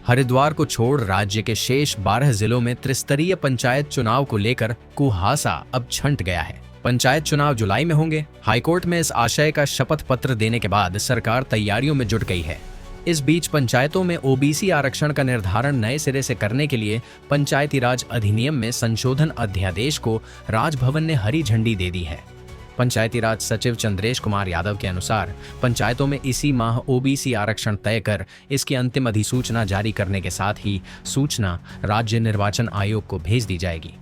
हरिद्वार को छोड़ राज्य के शेष 12 जिलों में त्रिस्तरीय पंचायत चुनाव को लेकर कुहासा अब छंट गया है। पंचायत चुनाव जुलाई में होंगे। हाईकोर्ट में इस आशय का शपथ पत्र देने के बाद सरकार तैयारियों में जुट गई है। इस बीच पंचायतों में ओबीसी आरक्षण का निर्धारण नए सिरे से करने के लिए पंचायती राज अधिनियम में संशोधन अध्यादेश को राजभवन ने हरी झंडी दे दी है। पंचायती राज सचिव चंद्रेश कुमार यादव के अनुसार पंचायतों में इसी माह ओबीसी आरक्षण तय कर इसकी अंतिम अधिसूचना जारी करने के साथ ही सूचना राज्य निर्वाचन आयोग को भेज दी जाएगी।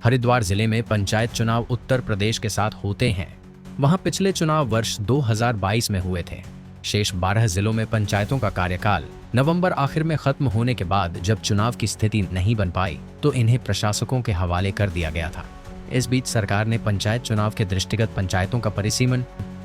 हरिद्वार जिले में पंचायत चुनाव उत्तर प्रदेश के साथ होते हैं। वहां पिछले चुनाव वर्ष 2022 में हुए थे। शेष 12 जिलों में पंचायतों का कार्यकाल नवंबर आखिर में खत्म होने के बाद जब चुनाव की स्थिति नहीं बन पाई तो इन्हें प्रशासकों के हवाले कर दिया गया था। इस बीच सरकार ने पंचायत चुनाव के दृष्टिगत पंचायतों का परिसीमन,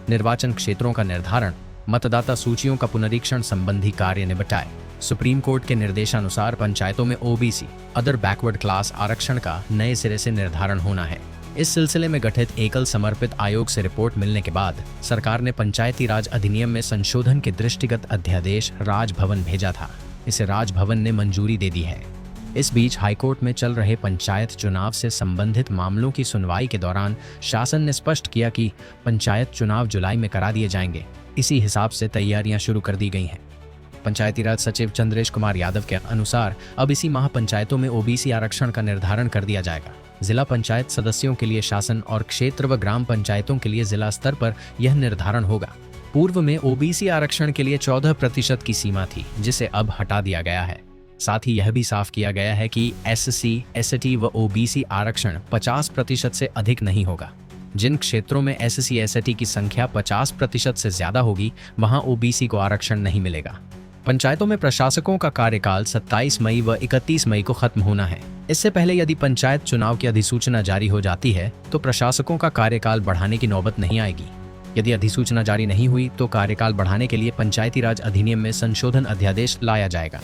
निर्वाचन क्षेत्रों का निर्धारण, मतदाता सूचियों का पुनरीक्षण संबंधी कार्य निपटाए। सुप्रीम कोर्ट के निर्देशानुसार पंचायतों में ओबीसी अदर बैकवर्ड क्लास आरक्षण का नए सिरे से निर्धारण होना है। इस सिलसिले में गठित एकल समर्पित आयोग से रिपोर्ट मिलने के बाद सरकार ने पंचायती राज अधिनियम में संशोधन के दृष्टिगत अध्यादेश राजभवन भेजा था। इसे राजभवन ने मंजूरी दे दी है। इस बीच हाईकोर्ट में चल रहे पंचायत चुनाव से संबंधित मामलों की सुनवाई के दौरान शासन ने स्पष्ट किया कि पंचायत चुनाव जुलाई में करा दिए जाएंगे। इसी हिसाब से तैयारियां शुरू कर दी गई हैं। पंचायती राज सचिव चंद्रेश कुमार यादव के अनुसार अब इसी माह पंचायतों में ओबीसी आरक्षण का निर्धारण कर दिया जाएगा। जिला पंचायत सदस्यों के लिए शासन और क्षेत्र व ग्राम पंचायतों के लिए जिला स्तर पर यह निर्धारण होगा। पूर्व में ओबीसी आरक्षण के लिए 14% की सीमा थी, जिसे अब हटा दिया गया है। साथ ही यह भी साफ किया गया है कि एससी, एसटी व ओबीसी आरक्षण 50% से अधिक नहीं होगा। जिन क्षेत्रों में एससी, एसटी की संख्या 50% से ज्यादा होगी वहां ओबीसी को आरक्षण नहीं मिलेगा। पंचायतों में प्रशासकों का कार्यकाल 27 मई व 31 मई को खत्म होना है। इससे पहले यदि पंचायत चुनाव की अधिसूचना जारी हो जाती है तो प्रशासकों का कार्यकाल बढ़ाने की नौबत नहीं आएगी। यदि अधिसूचना जारी नहीं हुई तो कार्यकाल बढ़ाने के लिए पंचायती राज अधिनियम में संशोधन अध्यादेश लाया जाएगा।